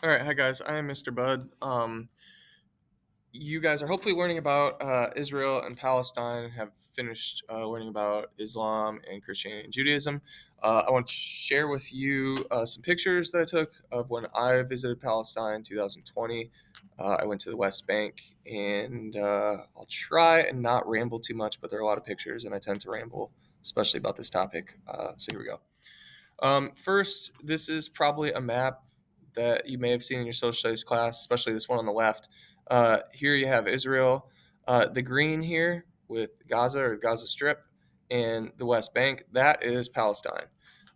All right, hi guys. I am Mr. Bud. You guys are hopefully learning about Israel and Palestine. Have finished learning about Islam and Christianity and Judaism. I want to share with you some pictures that I took of when I visited Palestine in 2020. I went to the West Bank, and I'll try and not ramble too much, but there are a lot of pictures, and I tend to ramble, especially about this topic. So here we go. First, this is probably a map that you may have seen in your social studies class, especially this one on the left. Here you have Israel, the green here with Gaza or Gaza Strip, and the West Bank. That is Palestine.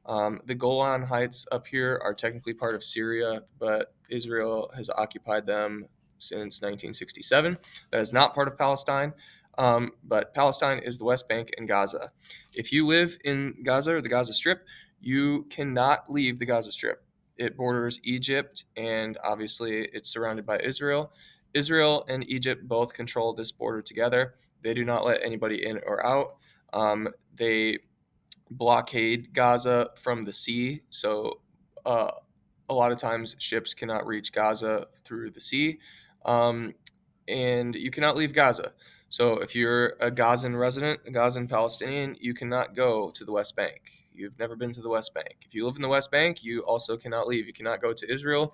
The Golan Heights up here are technically part of Syria, but Israel has occupied them since 1967. That is not part of Palestine. But Palestine is the West Bank and Gaza. If you live in Gaza or the Gaza Strip, you cannot leave the Gaza Strip. It borders Egypt, and obviously it's surrounded by Israel. Israel and Egypt both control this border together. They do not let anybody in or out. They blockade Gaza from the sea, so uh, a lot of times ships cannot reach Gaza through the sea, um, and you cannot leave Gaza. So if you're a Gazan resident, a Gazan Palestinian, you cannot go to the West Bank. You've never been to the West Bank. If you live in the West Bank, you also cannot leave. You cannot go to Israel,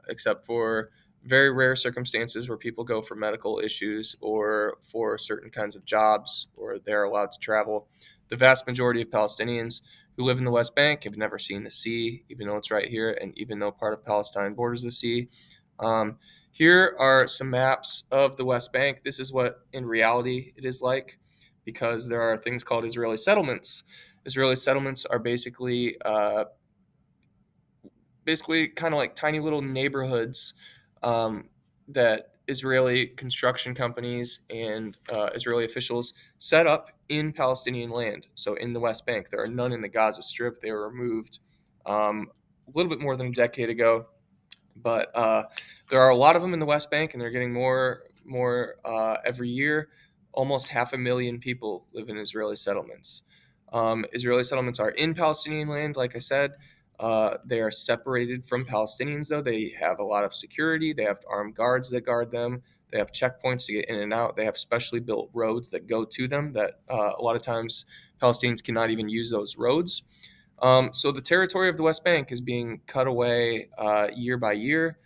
except for very rare circumstances where people go for medical issues or for certain kinds of jobs, or they're allowed to travel. The vast majority of Palestinians who live in the West Bank have never seen the sea, even though it's right here, and even though part of Palestine borders the sea. Um, Here are some maps of the West Bank. This is what, in reality, it is like, because there are things called Israeli settlements. Israeli settlements are basically kind of like tiny little neighborhoods um, that Israeli construction companies and Israeli officials set up in Palestinian land. So in the West Bank, there are none in the Gaza Strip. They were removed a little bit more than a decade ago, but there are a lot of them in the West Bank, and they're getting more every year. Almost 500,000 people live in Israeli settlements. Israeli settlements are in Palestinian land, like I said. They are separated from Palestinians, though. They have a lot of security. They have armed guards that guard them. They have checkpoints to get in and out. They have specially built roads that go to them that a lot of times Palestinians cannot even use those roads. So the territory of the West Bank is being cut away year by year,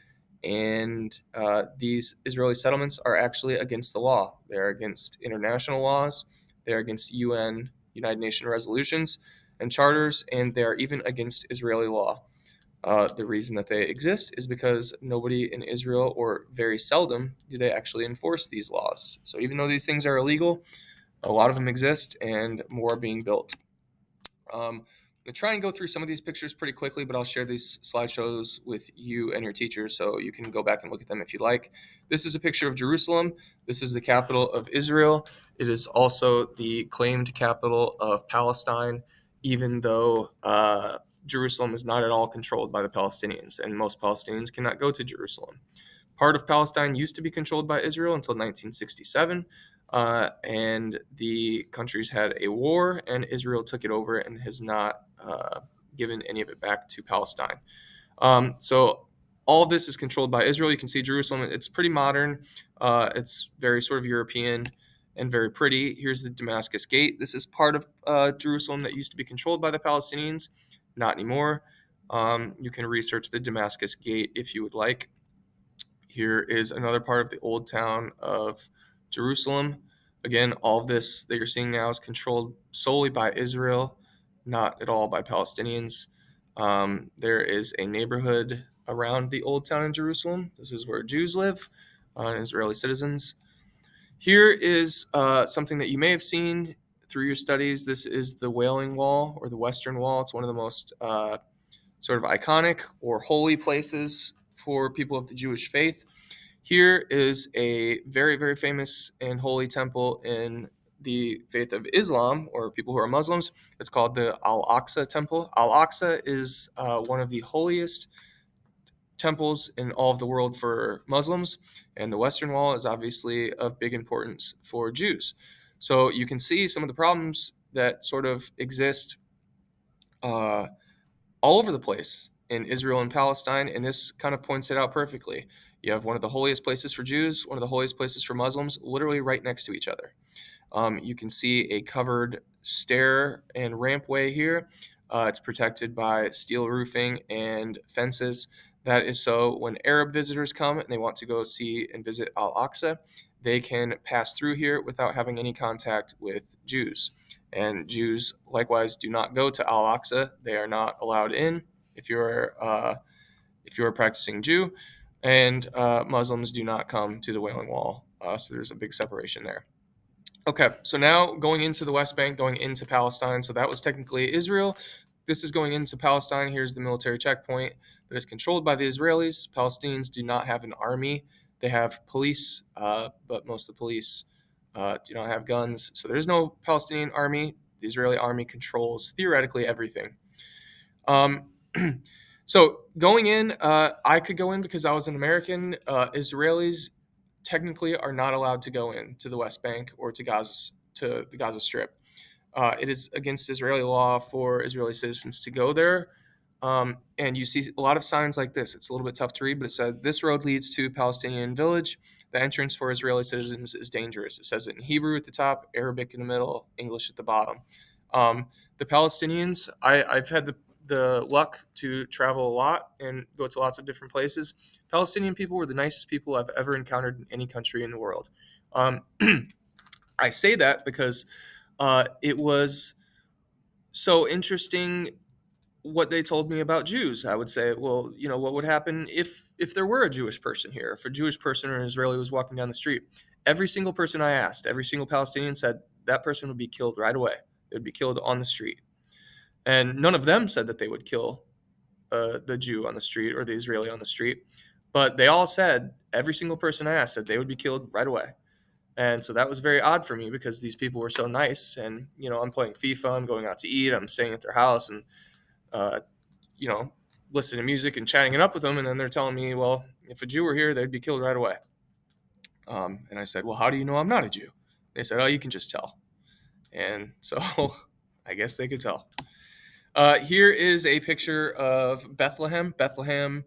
and these Israeli settlements are actually against the law. They're against international laws. They're against UN, United Nations resolutions and charters, and they're even against Israeli law. The reason that they exist is because nobody in Israel, or very seldom, do they actually enforce these laws. So even though these things are illegal, a lot of them exist, and more are being built. I'm going to try and go through some of these pictures pretty quickly, but I'll share these slideshows with you and your teachers so you can go back and look at them if you like. This is a picture of Jerusalem. This is the capital of Israel. It is also the claimed capital of Palestine, even though Jerusalem is not at all controlled by the Palestinians, and most Palestinians cannot go to Jerusalem. Part of Palestine used to be controlled by Israel until 1967, and the countries had a war, and Israel took it over and has not given any of it back to Palestine. So all of this is controlled by Israel. You can see Jerusalem. It's pretty modern. It's very sort of European and very pretty. Here's the Damascus Gate. This is part of Jerusalem that used to be controlled by the Palestinians, not anymore. You can research the Damascus Gate if you would like. Here is another part of the old town of Jerusalem. Again, all of this that you're seeing now is controlled solely by Israel, not at all by Palestinians. There is a neighborhood around the old town in Jerusalem. This is where Jews live, Israeli citizens. Here is something that you may have seen through your studies. This is the Wailing Wall, or the Western Wall. It's one of the most sort of iconic or holy places for people of the Jewish faith. Here is a very, very famous and holy temple in the faith of Islam, or people who are Muslims. It's called the Al Aqsa Temple. Al Aqsa is one of the holiest temples in all of the world for Muslims, and the Western Wall is obviously of big importance for Jews. So you can see some of the problems that sort of exist all over the place in Israel and Palestine, and this kind of points it out perfectly. You have one of the holiest places for Jews, one of the holiest places for Muslims, literally right next to each other. You can see a covered stair and rampway here. It's protected by steel roofing and fences. That is so when Arab visitors come and they want to go see and visit Al Aqsa, they can pass through here without having any contact with Jews. And Jews likewise do not go to Al Aqsa; they are not allowed in if you're a practicing Jew, and Muslims do not come to the Wailing Wall. So there's a big separation there. Okay, so now going into the West Bank, going into Palestine. So that was technically Israel. This is going into Palestine. Here's the military checkpoint that is controlled by the Israelis. Palestinians do not have an army. They have police, but most of the police do not have guns. So there's no Palestinian army. The Israeli army controls theoretically everything. Um, so going in, I could go in because I was an American. Israelis technically are not allowed to go in to the West Bank or to the Gaza Strip. It is against Israeli law for Israeli citizens to go there. And you see a lot of signs like this. It's a little bit tough to read, but it says this road leads to Palestinian village. The entrance for Israeli citizens is dangerous. It says it in Hebrew at the top, Arabic in the middle, English at the bottom. The Palestinians, I've had the luck to travel a lot and go to lots of different places. Palestinian people were the nicest people I've ever encountered in any country in the world. I say that because it was so interesting what they told me about Jews. I would say, well, what would happen if there were a Jewish person here, if a Jewish person or an Israeli was walking down the street? Every single person I asked, every single Palestinian said that person would be killed right away. They would be killed on the street. And none of them said that they would kill the Jew on the street or the Israeli on the street. But they all said, every single person I asked said they would be killed right away. And so that was very odd for me because these people were so nice. And, I'm playing FIFA, I'm going out to eat, I'm staying at their house and, uh, listening to music and chatting it up with them. And then they're telling me, well, if a Jew were here, they'd be killed right away. And I said, well, how do you know I'm not a Jew? They said, oh, you can just tell. And so I guess they could tell. Here is a picture of Bethlehem. Bethlehem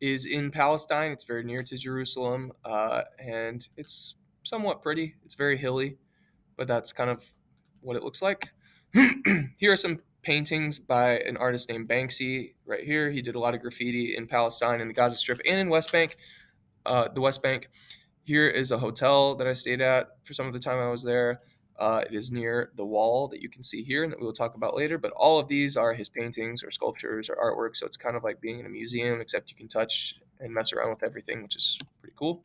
is in Palestine. It's very near to Jerusalem, and it's somewhat pretty. It's very hilly, but that's kind of what it looks like. Here are some paintings by an artist named Banksy right here. He did a lot of graffiti in Palestine, in the Gaza Strip, and in West Bank, the West Bank. Here is a hotel that I stayed at for some of the time I was there. It is near the wall that you can see here and that we will talk about later. But all of these are his paintings or sculptures or artwork. So it's kind of like being in a museum, except you can touch and mess around with everything, which is pretty cool.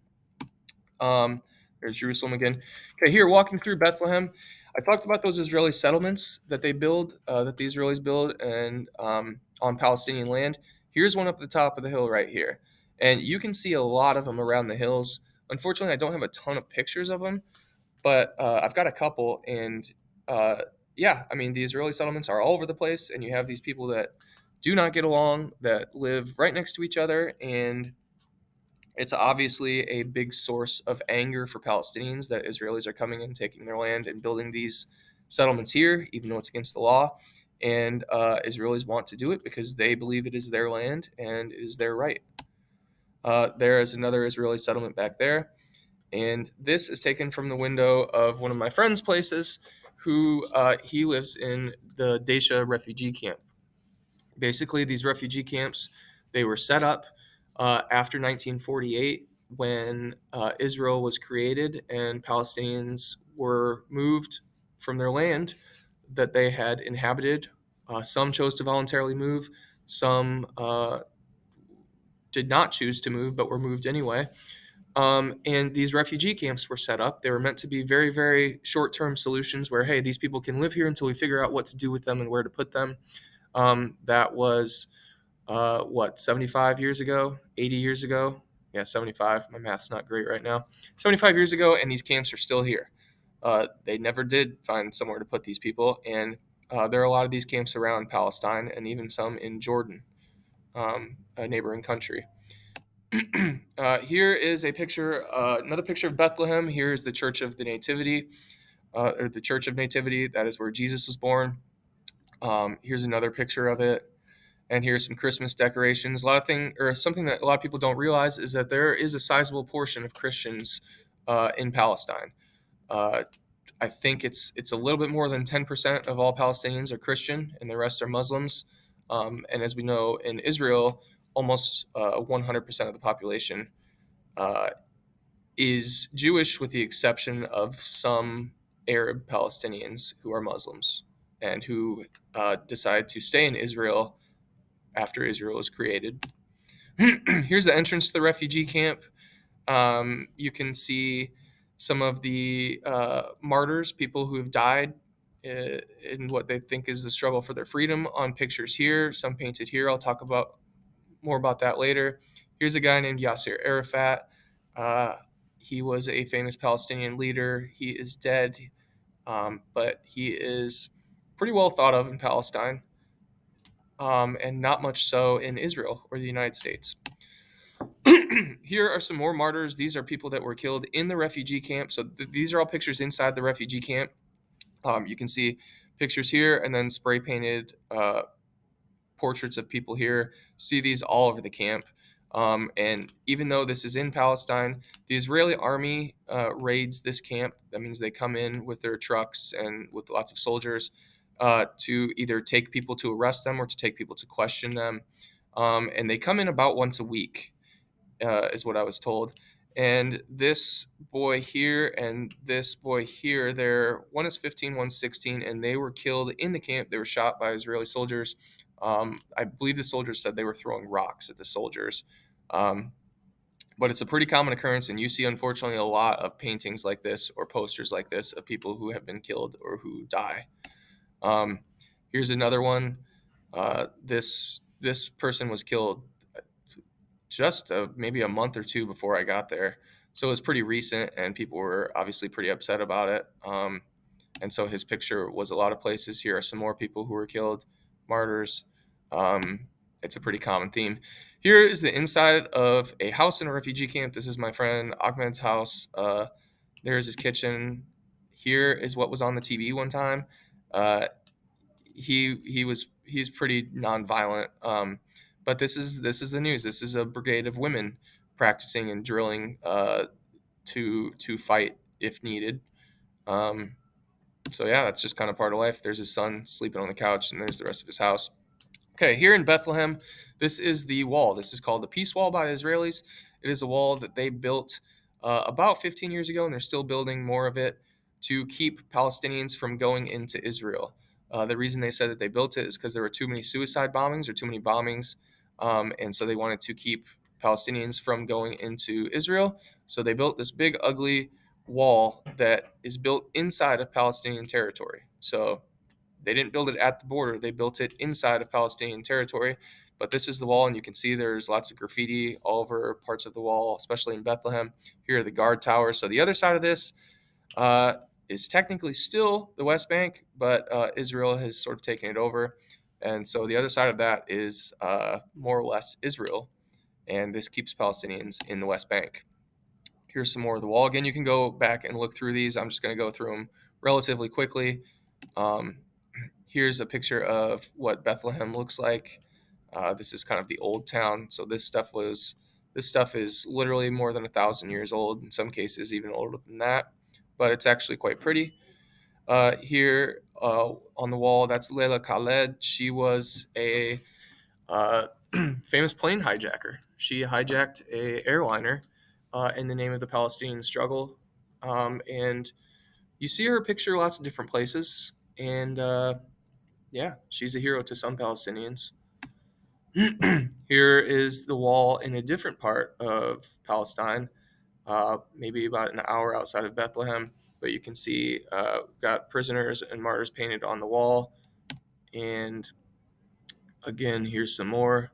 There's Jerusalem again. Okay, here walking through Bethlehem, I talked about those Israeli settlements that they build, that the Israelis build, and on Palestinian land. Here's one up at the top of the hill right here, and you can see a lot of them around the hills. Unfortunately, I don't have a ton of pictures of them, but I've got a couple, and yeah, I mean, the Israeli settlements are all over the place, and you have these people that do not get along, that live right next to each other, and it's obviously a big source of anger for Palestinians that Israelis are coming in, taking their land, and building these settlements here, even though it's against the law. And Israelis want to do it because they believe it is their land and it is their right. There is another Israeli settlement back there. And this is taken from the window of one of my friend's places, who he lives in the Daisha refugee camp. Basically, these refugee camps, they were set up after 1948 when Israel was created and Palestinians were moved from their land that they had inhabited. Some chose to voluntarily move, some did not choose to move but were moved anyway. And these refugee camps were set up. They were meant to be very, very short term solutions where, hey, these people can live here until we figure out what to do with them and where to put them. That was, 75 years ago, 80 years ago? Yeah, 75. My math's not great right now. 75 years ago, and these camps are still here. They never did find somewhere to put these people. And there are a lot of these camps around Palestine and even some in Jordan, a neighboring country. Here is a picture, another picture of Bethlehem. Here is the Church of the Nativity, or the Church of Nativity. That is where Jesus was born. Here's another picture of it. And here's some Christmas decorations. Something that a lot of people don't realize is that there is a sizable portion of Christians in Palestine. Uh, I think it's a little bit more than 10% of all Palestinians are Christian, and the rest are Muslims. And as we know, in Israel, almost 100% of the population uh, is Jewish, with the exception of some Arab Palestinians who are Muslims and who decided to stay in Israel after Israel was created. Here's the entrance to the refugee camp. You can see some of the martyrs, people who have died in what they think is the struggle for their freedom, on pictures here, some painted here. I'll talk about more about that later. Here's a guy named Yasser Arafat. Uh, he was a famous Palestinian leader. He is dead, but he is pretty well thought of in Palestine, and not much so in Israel or the United States. Here are some more martyrs. These are people that were killed in the refugee camp. So these are all pictures inside the refugee camp. You can see pictures here and then spray painted portraits of people here. See these all over the camp. And even though this is in Palestine, the Israeli army raids this camp. That means they come in with their trucks and with lots of soldiers to either take people to arrest them or to take people to question them. And they come in about once a week, is what I was told. And this boy here and this boy here, one is 15, one's 16, and they were killed in the camp. They were shot by Israeli soldiers. I believe the soldiers said they were throwing rocks at the soldiers. Um, but it's a pretty common occurrence, and you see, unfortunately, a lot of paintings like this or posters like this of people who have been killed or who die. Um, Here's another one. This person was killed just maybe a month or two before I got there. So it was pretty recent, and people were obviously pretty upset about it. And so his picture was a lot of places. Here are some more people who were killed, martyrs. It's a pretty common theme. Here is the inside of a house in a refugee camp. This is my friend Ahmed's house. There's his kitchen. Here is what was on the TV one time. Uh, he's pretty nonviolent. But this is the news. This is a brigade of women practicing and drilling to fight if needed. Um, so yeah, that's just kind of part of life. There's his son sleeping on the couch, and there's the rest of his house. Okay, here in Bethlehem, this is the wall. This is called the Peace Wall by the Israelis. It is a wall that they built about 15 years ago, and they're still building more of it to keep Palestinians from going into Israel. The reason they said that they built it is because there were too many suicide bombings or too many bombings, and so they wanted to keep Palestinians from going into Israel. So they built this big, ugly wall that is built inside of Palestinian territory. So they didn't build it at the border, they built it inside of Palestinian territory. But this is the wall, and you can see there's lots of graffiti all over parts of the wall, especially in Bethlehem. Here are the guard towers. So the other side of this uh, is technically still the West Bank, but Israel has sort of taken it over. And so the other side of that is more or less Israel, and this keeps Palestinians in the West Bank. Here's some more of the wall. Again, you can go back and look through these. I'm just going to go through them relatively quickly. Here's a picture of what Bethlehem looks like. This is kind of the old town. So this stuff is literally more than 1,000 years old. In some cases, even older than that. But it's actually quite pretty. Here on the wall, that's Leila Khaled. She was a famous plane hijacker. She hijacked a airliner in the name of the Palestinian struggle, and you see her picture lots of different places. And yeah, she's a hero to some Palestinians. Here is the wall in a different part of Palestine, maybe about an hour outside of Bethlehem. But you can see got prisoners and martyrs painted on the wall. And again, here's some more.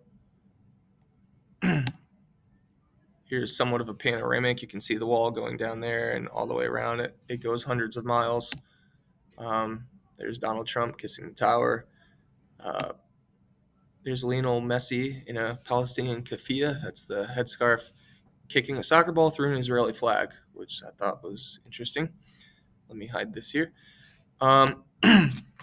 Here's somewhat of a panoramic. You can see the wall going down there and all the way around it. It goes hundreds of miles. There's Donald Trump kissing the tower. There's Lionel Messi in a Palestinian keffiyeh, that's the headscarf, kicking a soccer ball through an Israeli flag, which I thought was interesting. Let me hide this here.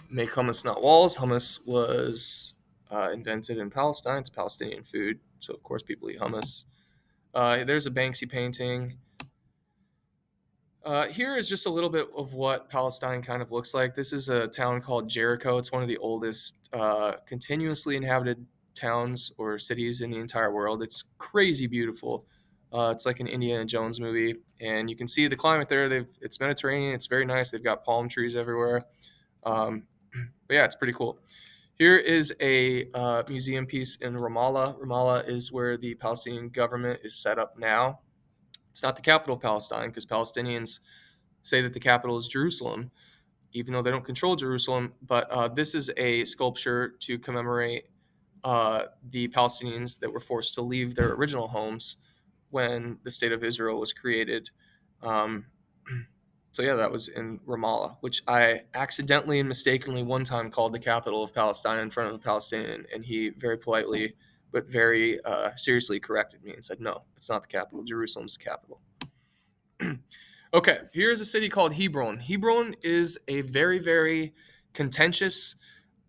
Make hummus, not walls. Hummus was invented in Palestine. It's Palestinian food, so of course people eat hummus. There's a Banksy painting. Here is just a little bit of what Palestine kind of looks like. This is a town called Jericho. It's one of the oldest continuously inhabited towns or cities in the entire world. It's crazy beautiful. It's like an Indiana Jones movie, and you can see the climate there. It's Mediterranean. It's very nice. They've got palm trees everywhere. Um, but yeah, it's pretty cool. Here is a museum piece in Ramallah. Ramallah is where the Palestinian government is set up now. It's not the capital of Palestine because Palestinians say that the capital is Jerusalem, even though they don't control Jerusalem. But this is a sculpture to commemorate the Palestinians that were forced to leave their original homes when the state of Israel was created. Um, so yeah, that was in Ramallah, which I accidentally and mistakenly one time called the capital of Palestine in front of a Palestinian, and he very politely but very seriously corrected me and said, "No, it's not the capital. Jerusalem's the capital." Okay, here's a city called Hebron. Hebron is a very, very contentious,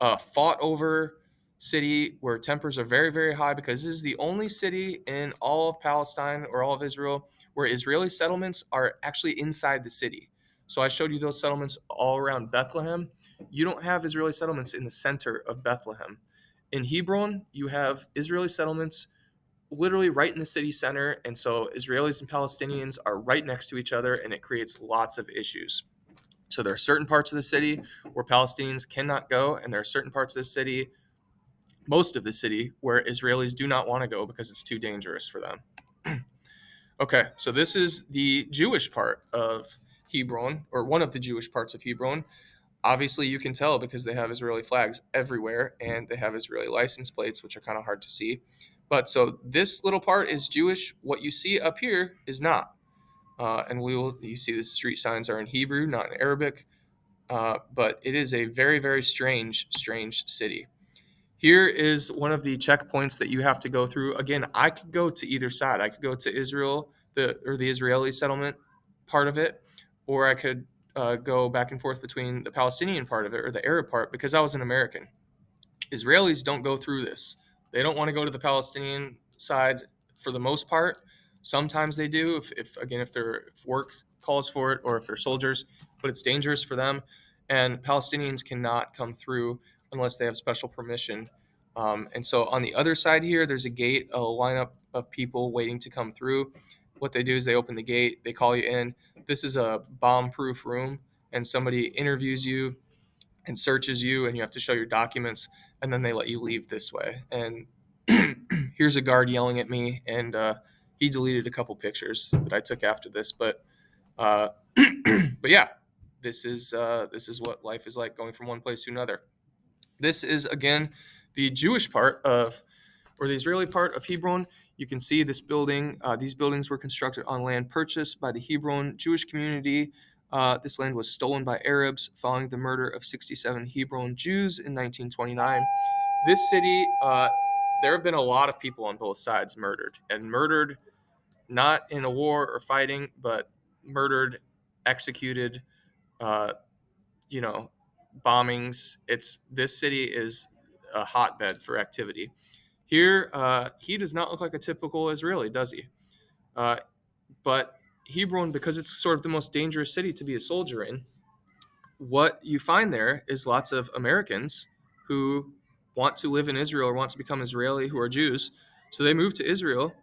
fought over city where tempers are very, very high because this is the only city in all of Palestine or all of Israel where Israeli settlements are actually inside the city. So I showed you those settlements all around Bethlehem. You don't have Israeli settlements in the center of Bethlehem. In Hebron, you have Israeli settlements literally right in the city center. And so Israelis and Palestinians are right next to each other, and it creates lots of issues. So there are certain parts of the city where Palestinians cannot go, and there are certain parts of the city, most of the city, where Israelis do not want to go because it's too dangerous for them. Okay, so this is the Jewish part of Hebron, or one of the Jewish parts of Hebron. Obviously, you can tell because they have Israeli flags everywhere and they have Israeli license plates, which are kind of hard to see. But so this little part is Jewish. What you see up here is not. You see the street signs are in Hebrew, not in Arabic. But it is a very, very strange city. Here is one of the checkpoints that you have to go through. Again, I could go to either side. I could go to Israel, the Israeli settlement part of it, or I could go back and forth between the Palestinian part of it or the Arab part because I was an American. Israelis don't go through this. They don't want to go to the Palestinian side for the most part. Sometimes they do, if work calls for it or if they're soldiers, but it's dangerous for them. And Palestinians cannot come through unless they have special permission. And so on the other side here, there's a gate, a lineup of people waiting to come through. What they do is they open the gate, they call you in. This is a bomb-proof room, and somebody interviews you and searches you, and you have to show your documents, and then they let you leave this way. And here's a guard yelling at me, and he deleted a couple pictures that I took after this. But uh, but yeah, this is what life is like going from one place to another. This is again the Jewish part of, or the Israeli part of Hebron. You can see this building. These buildings were constructed on land purchased by the Hebron Jewish community. This land was stolen by Arabs following the murder of 67 Hebron Jews in 1929. This city, there have been a lot of people on both sides murdered, and murdered not in a war or fighting, but murdered, executed, uh, you know, bombings. This city is a hotbed for activity. Here, he does not look like a typical Israeli, does he? Uh, but Hebron, because it's sort of the most dangerous city to be a soldier in, what you find there is lots of Americans who want to live in Israel or want to become Israeli who are Jews. So they move to Israel,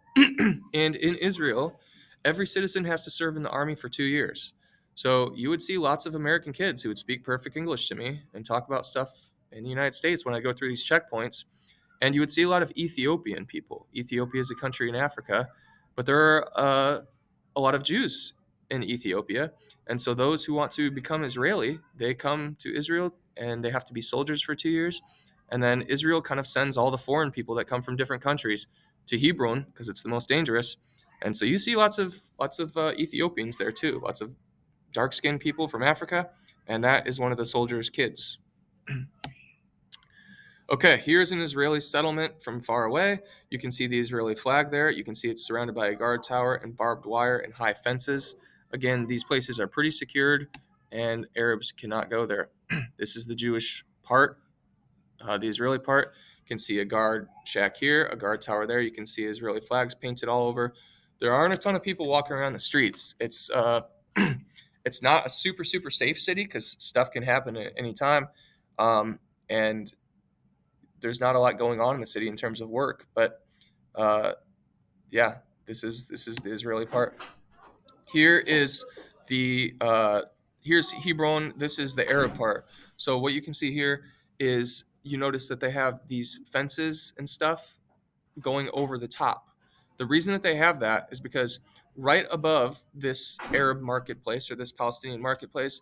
and in Israel, every citizen has to serve in the army for 2 years. So you would see lots of American kids who would speak perfect English to me and talk about stuff in the United States when I go through these checkpoints. And you would see a lot of Ethiopian people. Ethiopia is a country in Africa, but there are a lot of Jews in Ethiopia. And so those who want to become Israeli, they come to Israel and they have to be soldiers for 2 years. And then Israel kind of sends all the foreign people that come from different countries to Hebron because it's the most dangerous. And so you see lots of Ethiopians there too, lots of dark-skinned people from Africa, and that is one of the soldiers' kids. Okay, here's an Israeli settlement from far away. You can see the Israeli flag there. You can see it's surrounded by a guard tower and barbed wire and high fences. Again, these places are pretty secured, and Arabs cannot go there. This is the Jewish part, the Israeli part. can see a guard shack here, a guard tower there. You can see Israeli flags painted all over. There aren't a ton of people walking around the streets. It's it's not a super safe city because stuff can happen at any time, and there's not a lot going on in the city in terms of work. But uh, yeah, this is the Israeli part. Here is the here's Hebron. This is the Arab part. So what you can see here is you notice that they have these fences and stuff going over the top. The reason that they have that is because right above this Arab marketplace or this Palestinian marketplace,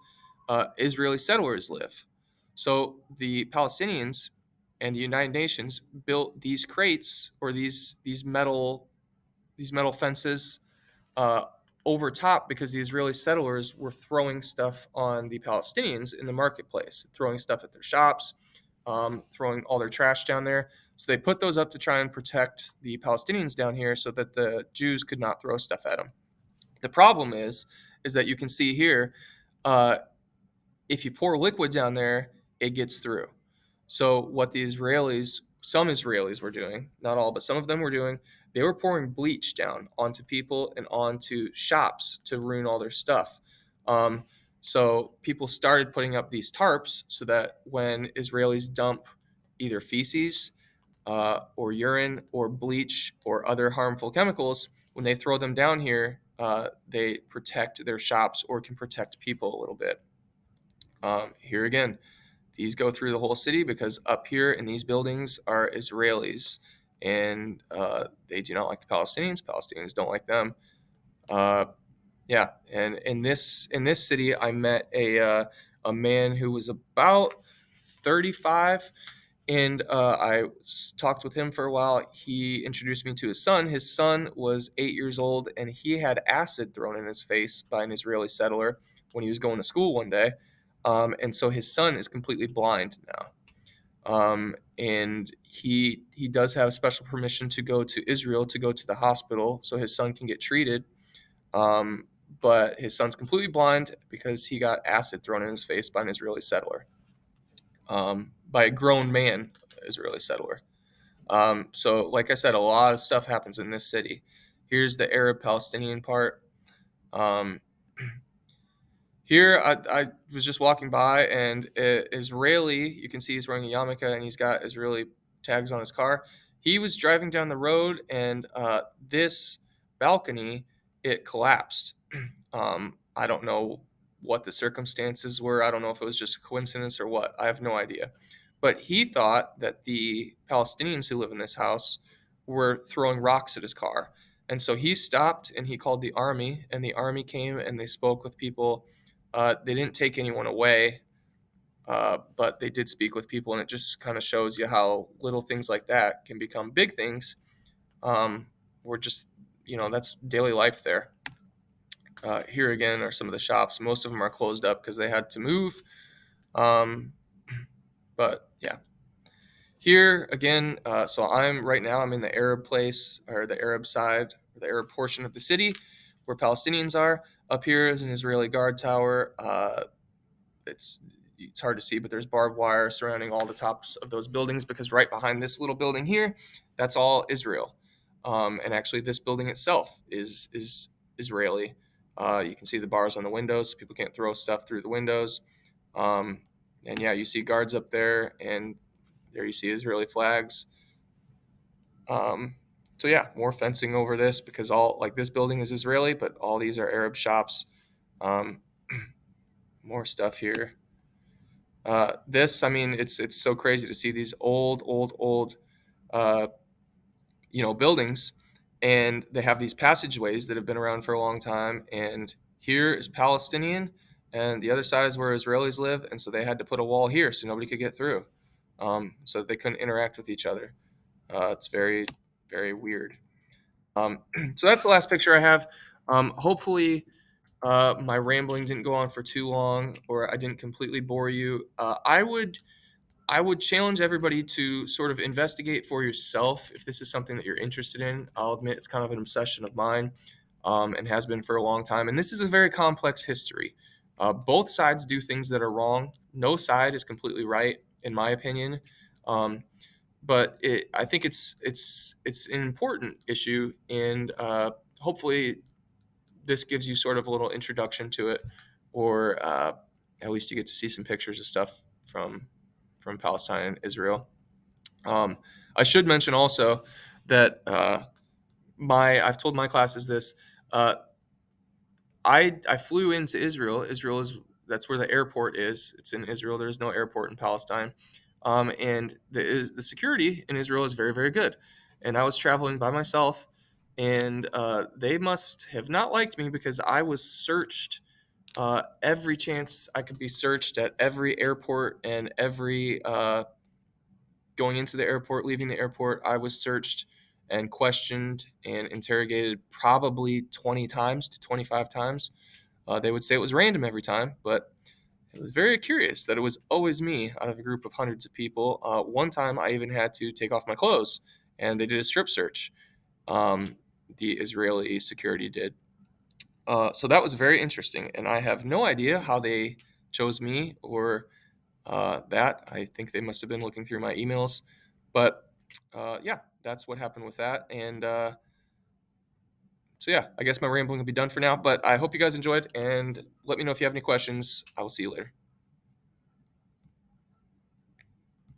Israeli settlers live. So the Palestinians and the United Nations built these crates or these metal fences uh, over top because the Israeli settlers were throwing stuff on the Palestinians in the marketplace, throwing stuff at their shops, throwing all their trash down there. So they put those up to try and protect the Palestinians down here so that the Jews could not throw stuff at them. The problem is that you can see here, uh, if you pour liquid down there, it gets through. So what some Israelis were doing, not all, but some of them were doing, they were pouring bleach down onto people and onto shops to ruin all their stuff. Um, so people started putting up these tarps so that when Israelis dump either feces or urine or bleach or other harmful chemicals, when they throw them down here, they protect their shops or can protect people a little bit. Here again, these go through the whole city because up here in these buildings are Israelis, and they do not like the Palestinians. Palestinians don't like them. Uh, yeah, and in this city, I met a man who was about 35, and talked with him for a while. He introduced me to his son. His son was 8 years old, and he had acid thrown in his face by an Israeli settler when he was going to school one day. And so his son is completely blind now. And he does have special permission to go to Israel to go to the hospital so his son can get treated. Um, but his son's completely blind because he got acid thrown in his face by an Israeli settler, by a grown man, Israeli settler. So, like I said, a lot of stuff happens in this city. Here's the Arab Palestinian part. Um, Here, I was just walking by, and Israeli, you can see he's wearing a yarmulke and he's got Israeli tags on his car. He was driving down the road, and this balcony, it collapsed. I don't know what the circumstances were. I don't know if it was just a coincidence or what. I have no idea. But he thought that the Palestinians who live in this house were throwing rocks at his car. And so he stopped and he called the army, and the army came and they spoke with people. They didn't take anyone away, but they did speak with people, and it just kind of shows you how little things like that can become big things. We're just, that's daily life there. Here again are some of the shops. Most of them are closed up because they had to move. Um, but yeah, here again. So I'm in the Arab place, or the Arab side, or the Arab portion of the city, where Palestinians are. Up here is an Israeli guard tower. It's hard to see, but there's barbed wire surrounding all the tops of those buildings because right behind this little building here, that's all Israel. And actually, this building itself is Israeli. You can see the bars on the windows, so people can't throw stuff through the windows. Um, and yeah, you see guards up there, and there you see Israeli flags. Um, so yeah, more fencing over this because all like this building is Israeli, but all these are Arab shops. Um, more stuff here. It's so crazy to see these old, uh, buildings, and they have these passageways that have been around for a long time. And here is Palestinian, and the other side is where Israelis live, and so they had to put a wall here so nobody could get through, so they couldn't interact with each other. It's very, very weird. So that's the last picture I have. Hopefully, my rambling didn't go on for too long, or I didn't completely bore you. I would challenge everybody to sort of investigate for yourself if this is something that you're interested in. I'll admit it's kind of an obsession of mine, and has been for a long time. And this is a very complex history. Both sides do things that are wrong. No side is completely right, in my opinion. Um, I think it's an important issue, and hopefully this gives you sort of a little introduction to it, or at least you get to see some pictures of stuff from Palestine and Israel. Um, I should mention also that my I've told my classes this. Uh, I flew into Israel. Israel is That's where the airport is. It's in Israel. There's no airport in Palestine, and the security in Israel is very very good. And I was traveling by myself, and they must have not liked me because I was searched every chance I could be searched at every airport and every going into the airport, leaving the airport. I was searched and questioned and interrogated probably 20 times to 25 times. They would say it was random every time, but it was very curious that it was always me out of a group of hundreds of people. One time I even had to take off my clothes and they did a strip search. Um, the Israeli security did. So that was very interesting. And I have no idea how they chose me or that. I think they must have been looking through my emails. But yeah, that's what happened with that. And so, yeah, I guess my rambling will be done for now. But I hope you guys enjoyed. And let me know if you have any questions. I will see you later.